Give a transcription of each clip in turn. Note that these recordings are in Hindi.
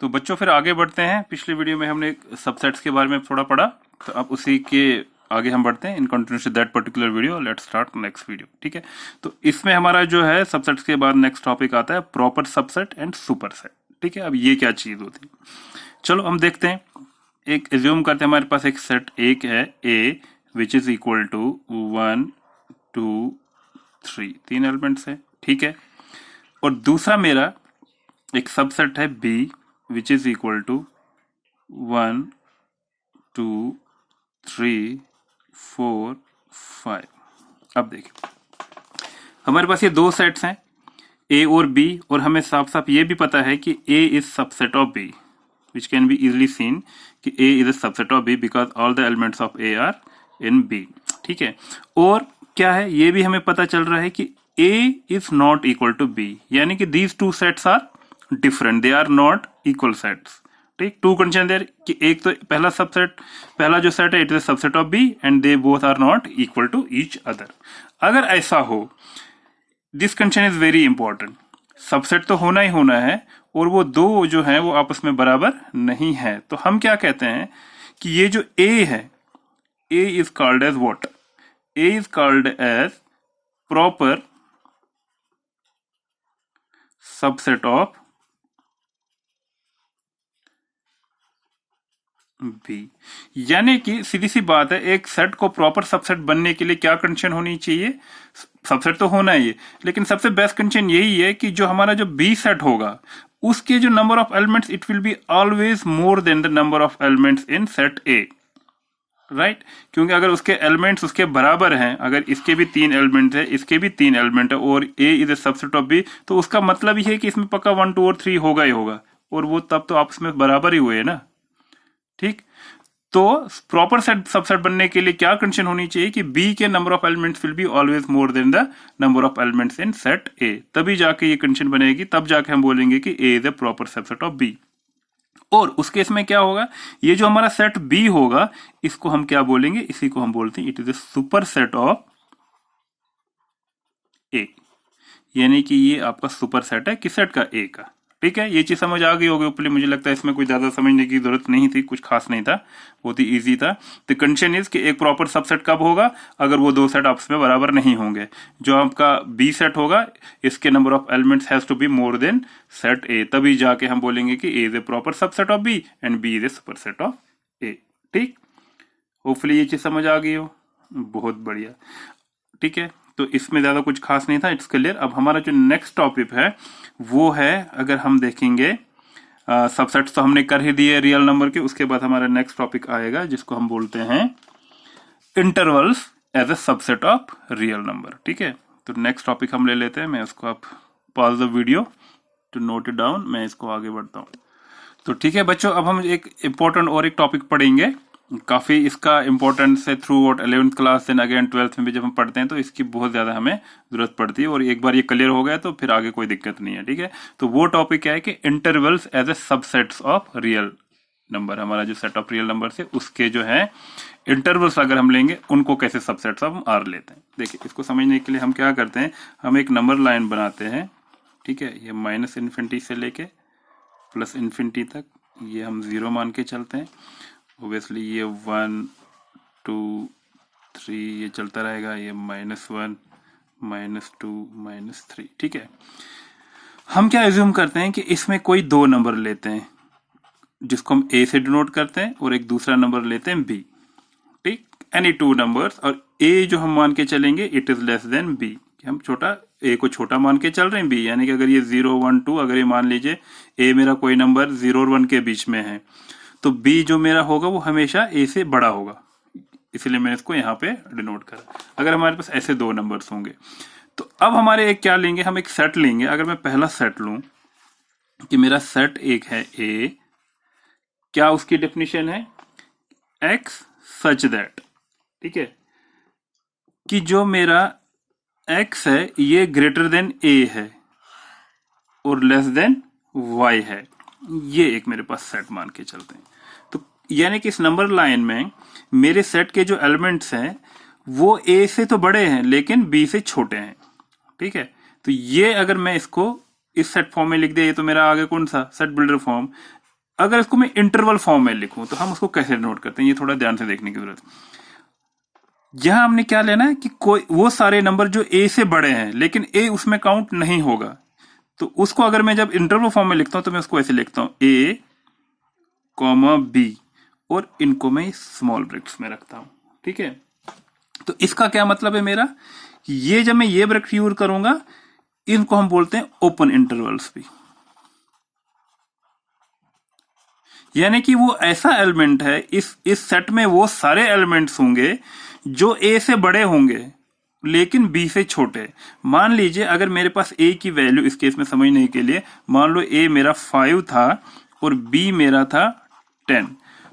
तो बच्चों फिर आगे बढ़ते हैं। पिछली वीडियो में हमने सबसेट्स के बारे में थोड़ा पढ़ा, तो अब उसी के आगे हम बढ़ते हैं। In continuous that particular video, let's start next video. ठीक है, तो इसमें हमारा जो है सबसेट्स के बाद नेक्स्ट टॉपिक आता है proper subset and super set. ठीक है, अब ये क्या चीज होती है, चलो हम देखते हैं। एक एज्यूम करते हैं हमारे पास एक सेट एक है A which is equal to 1 2 3, 3 elements है। ठीक है, और दूसरा मेरा एक सबसेट है B which is equal to 1 2 3 4 5। अब देखिए हमारे पास ये दो सेट्स हैं ए और बी, और हमें साफ साफ ये भी पता है कि A is subset of B, which can be easily seen कि A is a subset of B because all the elements of A are in B। ठीक है, और क्या है ये भी हमें पता चल रहा है कि A is not equal to B, यानी कि these two sets are different, they are not equal sets। ठीक, टू कंडीशन देयर कि एक तो पहला सबसेट, पहला जो सेट है it is a subset of B and they both are not equal to each other। अगर ऐसा हो, this condition is very important, subset तो होना ही होना है और वो दो जो हैं वो आपस में बराबर नहीं है। तो हम क्या कहते हैं कि ये जो A है, A is called as what, A is called as proper subset of B। यानी कि सीधी सी बात है, एक सेट को प्रॉपर सबसेट बनने के लिए क्या कंडीशन होनी चाहिए, सबसेट तो होना ही है, लेकिन सबसे बेस्ट कंडीशन यही है कि जो हमारा जो बी सेट होगा उसके जो number of elements it will be always more than the number of elements in set A. Right, क्योंकि अगर उसके एलिमेंट्स उसके बराबर हैं, अगर इसके भी 3 एलिमेंट है, इसके भी 3 एलिमेंट है और A is a subset of B, तो उसका मतलब ही है कि इसमें पक्का 1 2 और 3 होगा ही होगा, और वो तब तो आपस में बराबर ही हुए ना। ठीक, तो प्रॉपर सेट सबसेट बनने के लिए क्या कंडीशन होनी चाहिए कि बी के number of elements will be always more than the number of elements in set A, तभी जाके ये कंडीशन बनेगी, तब जाके हम बोलेंगे कि A is the proper subset of B. और उस केस में क्या होगा, ये जो हमारा सेट बी होगा इसको हम क्या बोलेंगे, इसी को हम बोलते हैं it is the superset of A, यानी कि ये आपका सुपर सेट है किस सेट का, ए का। ठीक है, ये चीज समझ आ गई होगी ऊपर, मुझे लगता है इसमें कोई ज्यादा समझने की जरूरत नहीं थी, कुछ खास नहीं था, बहुत ही इजी था। तो कंडीशन इज कि एक प्रॉपर सबसेट कब होगा, अगर वो दो सेट आपस में बराबर नहीं होंगे। जो आपका बी सेट होगा इसके number of elements has to be more than set A, तभी जाके हम बोलेंगे कि A is a proper subset of B and B is a superset of A. ठीक, होपफुली ये चीज समझ आ गई हो, बहुत बढ़िया। ठीक है, तो इसमें ज्यादा कुछ खास नहीं था, इट्स क्लियर। अब हमारा जो नेक्स्ट टॉपिक है वो है, अगर हम देखेंगे सबसेट्स तो हमने कर ही दिए रियल नंबर के, उसके बाद हमारा नेक्स्ट टॉपिक आएगा जिसको हम बोलते हैं intervals as a subset of real number. ठीक है, तो नेक्स्ट टॉपिक हम ले लेते हैं, मैं उसको आप pause the video to note it down, मैं इसको आगे बढ़ता हूँ। तो ठीक है बच्चों, अब हम एक इंपॉर्टेंट और एक टॉपिक पढ़ेंगे, काफी इसका इंपॉर्टेंस है throughout 11th class, then again 12th में भी जब हम पढ़ते हैं तो इसकी बहुत ज्यादा हमें जरूरत पड़ती है, और एक बार ये क्लियर हो गया तो फिर आगे कोई दिक्कत नहीं है। ठीक है, तो वो टॉपिक क्या है कि intervals as a subsets of real number, हमारा जो सेट ऑफ रियल नंबर है उसके जो है इंटरवल्स अगर हम लेंगे उनको कैसे सबसेट्स ऑफ हम आर लेते हैं। देखिए, इसको समझने के लिए हम क्या करते हैं, हम एक नंबर लाइन बनाते हैं। ठीक है, ये माइनस इन्फिनिटी से लेके प्लस इन्फिनिटी तक ये हम 0 मान के चलते हैं। ओबियसली ये 1 2 3 ये चलता रहेगा, ये -1 -2 -3। ठीक है, हम क्या एज्यूम करते हैं कि इसमें कोई दो नंबर लेते हैं जिसको हम ए से डिनोट करते हैं, और एक दूसरा नंबर लेते हैं बी। ठीक, एनी 2 नंबर्स, और ए जो हम मान के चलेंगे it is less than B, हम छोटा ए को छोटा मान के चल रहे हैं बी, यानी कि अगर ये 0 1 2, अगर ये मान लीजिए ए मेरा कोई नंबर 0 और 1 के बीच में है, तो बी जो मेरा होगा वो हमेशा ए से बड़ा होगा, इसलिए मैंने इसको यहाँ पे डिनोट करा। अगर हमारे पास ऐसे दो नंबर्स होंगे तो अब हमारे एक क्या लेंगे, हम एक सेट लेंगे। अगर मैं पहला सेट लूं कि मेरा सेट एक है ए, क्या उसकी डेफिनेशन है, एक्स सच दैट, ठीक है, कि जो मेरा एक्स है ये ग्रेटर देन ए है और लेस देन वाई है, ये एक मेरे पास सेट मान के चलते हैं। तो यानी कि इस नंबर लाइन में मेरे सेट के जो एलिमेंट्स हैं वो ए से तो बड़े हैं लेकिन बी से छोटे हैं। ठीक है, तो ये अगर मैं इसको इस सेट फॉर्म में लिख दिया, ये तो मेरा आगे कौन सा सेट बिल्डर फॉर्म, अगर इसको मैं इंटरवल फॉर्म में लिखूं तो हम उसको कैसे नोट करते हैं, ये थोड़ा ध्यान से देखने की जरूरत है। यहां हमने क्या लेना है कि कोई वो सारे नंबर जो ए से बड़े हैं लेकिन ए उसमें काउंट नहीं होगा, तो उसको अगर मैं जब इंटरवल फॉर्म में लिखता हूं तो मैं उसको ऐसे लिखता हूं ए कॉमा बी, और इनको मैं स्मॉल ब्रैकेट्स में रखता हूं। ठीक है, तो इसका क्या मतलब है मेरा, ये जब मैं ये ब्रैकेट यूज करूंगा इनको हम बोलते हैं ओपन इंटरवल्स भी, यानी कि वो ऐसा एलिमेंट है इस सेट में वो सारे एलिमेंट्स होंगे जो ए से बड़े होंगे लेकिन बी से छोटे। मान लीजिए अगर मेरे पास ए की वैल्यू, इस केस में समझने के लिए मान लो ए मेरा 5 था और बी मेरा था 10,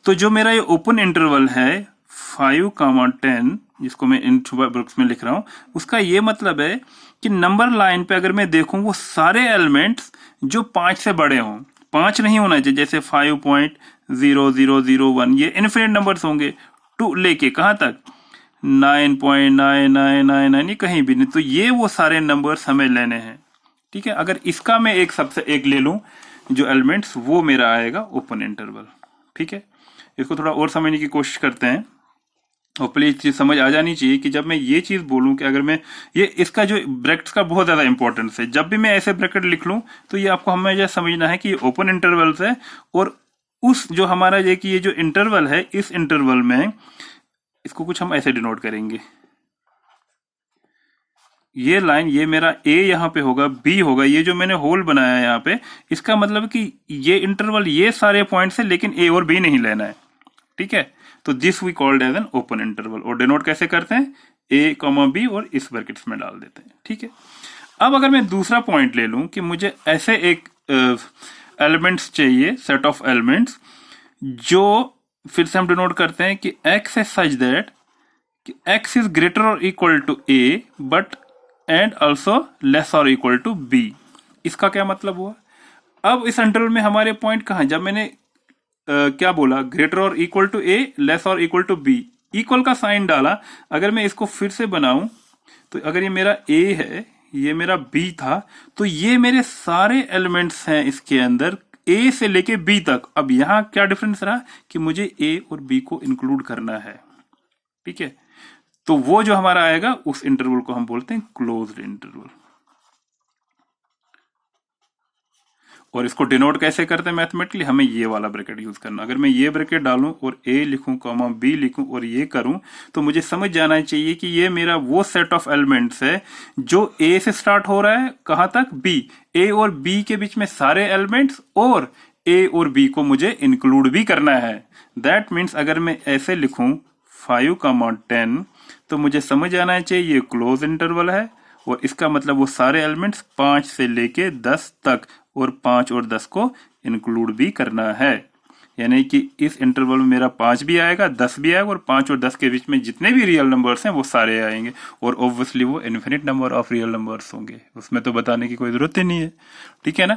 तो जो मेरा ये ओपन इंटरवल है 5, 10 जिसको मैं इन ब्रैकेट्स में लिख रहा हूं, उसका ये मतलब है कि नंबर लाइन पे अगर मैं देखूं वो सारे एलिमेंट्स जो 5 से बड़े हों, 5 नहीं होना चाहिए, जैसे 5.0001 ये इनफिनिट नंबर्स होंगे, टू लेके कहां तक 9.9999 कहीं भी नहीं, तो ये वो सारे नंबर्स हमें लेने हैं। ठीक है, अगर इसका मैं एक सबसे एक ले लूं जो एलिमेंट्स, वो मेरा आएगा ओपन इंटरवल। ठीक है, इसको थोड़ा और समझने की कोशिश करते हैं और प्लीज चीज समझ आ जानी चाहिए कि जब मैं ये चीज बोलूं कि अगर मैं ये इसका जो ब्रैकेट्स का बहुत ज्यादा इंपॉर्टेंस है, जब भी मैं ऐसे ब्रैकेट लिख लूं तो ये आपको हमें समझना है कि ये ओपन इंटरवल्स है, और उस जो हमारा ये जो इंटरवल है इस इंटरवल में इसको कुछ हम ऐसे डिनोट करेंगे, ये लाइन ये मेरा ए यहां पे होगा, बी होगा, ये जो मैंने होल बनाया है यहां पे, इसका मतलब कि ये इंटरवल ये सारे पॉइंट्स है लेकिन ए और बी नहीं लेना है। ठीक है, तो this we called as an open interval, और डिनोट कैसे करते हैं ए कॉमा बी और इस ब्रैकेट्स में डाल देते हैं। ठीक है, अब अगर मैं दूसरा पॉइंट ले लूं कि मुझे ऐसे एक एलिमेंट्स चाहिए, सेट ऑफ एलिमेंट्स, जो फिर से हम डिनोट करते हैं कि x is such that कि x is greater or equal to a but and also less or equal to b। इसका क्या मतलब हुआ, अब इस इंटरवल में हमारे पॉइंट कहां, जब मैंने क्या बोला ग्रेटर और इक्वल टू ए, लेस और इक्वल टू बी, इक्वल का साइन डाला, अगर मैं इसको फिर से बनाऊं तो अगर ये मेरा ए है ये मेरा बी था, तो ये मेरे सारे एलिमेंट्स हैं इसके अंदर ए से लेके बी तक। अब यहां क्या डिफरेंस रहा कि मुझे ए और बी को इंक्लूड करना है। ठीक है, तो वो जो हमारा आएगा उस इंटरवल को हम बोलते हैं क्लोज्ड इंटरवल। और इसको डिनोट कैसे करते हैं मैथमेटिकली, हमें ये वाला ब्रैकेट यूज करना। अगर मैं ये ब्रैकेट डालूं और ए लिखूं कॉमा बी लिखूं और ये करूं, तो मुझे समझ जाना चाहिए कि ये मेरा वो सेट ऑफ एलिमेंट्स है जो ए से स्टार्ट हो रहा है कहां तक, बी। ए और बी के बीच में सारे एलिमेंट्स और ए और बी को मुझे इंक्लूड भी करना है। दैट मीन्स अगर मैं ऐसे लिखूं 5, 10, तो मुझे समझ आना चाहिए ये क्लोज इंटरवल है, और इसका मतलब वो सारे एलिमेंट्स 5 से लेके 10 तक, और 5 और 10 को इंक्लूड भी करना है। यानी कि इस इंटरवल में मेरा 5 भी आएगा, 10 भी आएगा, और 5 और 10 के बीच में जितने भी रियल नंबर्स हैं वो सारे आएंगे, और ऑब्वियसली वो infinite number of real numbers होंगे, उसमें तो बताने की कोई जरूरत ही नहीं है। ठीक है ना,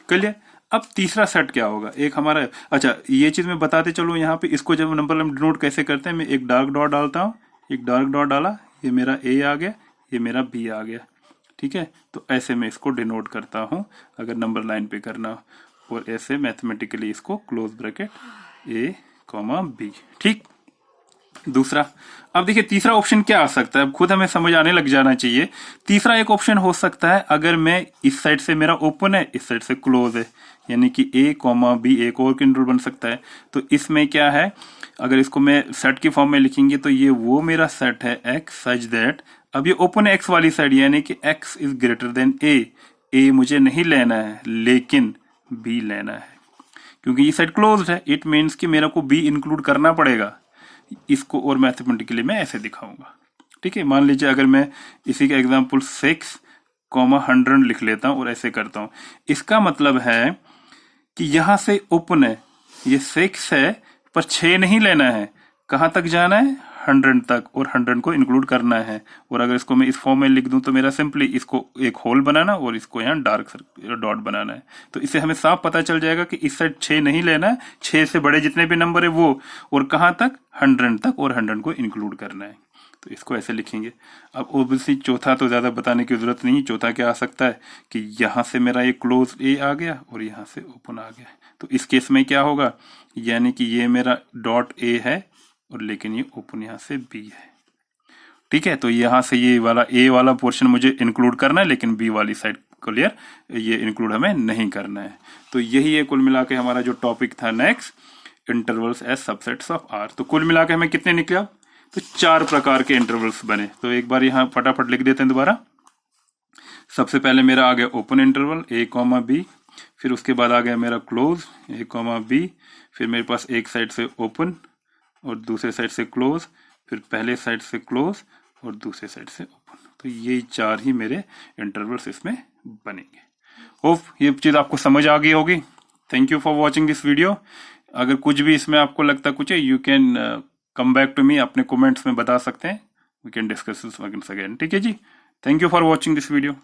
क्लियर। अब तीसरा सेट क्या होगा, एक हमारा, अच्छा ये चीज मैं बताते चलूं, यहाँ पे इसको जब नंबर हम डिनोट कैसे करते हैं, मैं एक डार्क डॉट डालता हूँ, एक डार्क डॉट डाला, ये मेरा ए आ गया, ये मेरा बी आ गया। ठीक है, तो ऐसे मैं इसको डिनोट करता हूं अगर नंबर लाइन पे करना, और ऐसे मैथमेटिकली इसको क्लोज ब्रैकेट ए कॉमा बी। ठीक, दूसरा, अब देखिए तीसरा ऑप्शन क्या आ सकता है, अब खुद हमें समझ आने लग जाना चाहिए। तीसरा एक ऑप्शन हो सकता है अगर मैं इस साइड से मेरा ओपन है, इस साइड से क्लोज है, यानी कि ए कॉमा बी एक और इंटरवल बन सकता है। तो इसमें क्या है, अगर इसको मैं सेट की फॉर्म में लिखेंगे तो ये वो मेरा सेट है एक्स सच दैट, अब ये ओपन एक्स वाली साइड, यानी कि x इज ग्रेटर देन ए मुझे नहीं लेना है लेकिन b लेना है, क्योंकि ये साइड क्लोज्ड है, इट मीन्स कि मेरे को b इंक्लूड करना पड़ेगा इसको, और मैथमेटिकली मैं ऐसे दिखाऊंगा। ठीक है, मान लीजिए अगर मैं इसी का एग्जांपल 6,100 लिख लेता हूं और ऐसे करता हूं, इसका मतलब है कि यहां से ओपन है, ये 6 है पर 6 नहीं लेना है, कहां तक जाना है 100 तक, और 100 को इंक्लूड करना है। और अगर इसको मैं इस फॉर्म में लिख दूं तो मेरा सिंपली इसको एक होल बनाना और इसको यहाँ डार्क डॉट बनाना है। तो इससे हमें साफ पता चल जाएगा कि इस साइड 6 नहीं लेना है, 6 से बड़े जितने भी नंबर है वो, और कहां तक 100 तक, और 100 को इंक्लूड करना है। तो इसको ऐसे लिखेंगे। अब ओबियसली चौथा तो ज़्यादा बताने की ज़रूरत नहीं। चौथा क्या आ सकता है कि यहाँ से मेरा एक क्लोज ए आ गया और यहाँ से ओपन आ गया। तो इस केस में क्या होगा, यानी कि ये मेरा डॉट ए है और लेकिन ये ओपन यहाँ से बी है। ठीक है, तो यहाँ से ये वाला ए वाला पोर्शन मुझे इंक्लूड करना है, लेकिन बी वाली साइड क्लियर ये इंक्लूड हमें नहीं करना है। तो यही है कुल मिला के हमारा जो टॉपिक था next, intervals as subsets of R. तो कुल मिला के हमें कितने निकले अब, तो 4 प्रकार के इंटरवल्स बने। तो एक बार यहाँ फटाफट लिख देते हैं दोबारा। सबसे पहले मेरा आ गया ओपन इंटरवल ए कॉमा बी, फिर उसके बाद आ गया मेरा क्लोज ए कॉमा बी, फिर मेरे पास एक साइड से ओपन और दूसरे साइड से क्लोज, फिर पहले साइड से क्लोज और दूसरे साइड से ओपन। तो ये 4 ही मेरे इंटरवल्स इसमें बनेंगे। होप ये चीज़ आपको समझ आ गई होगी। Thank you for watching this video. अगर कुछ भी इसमें आपको लगता कुछ है, you can come back to me, अपने कमेंट्स में बता सकते हैं। We can discuss this again. ठीक है जी, thank you for watching this video.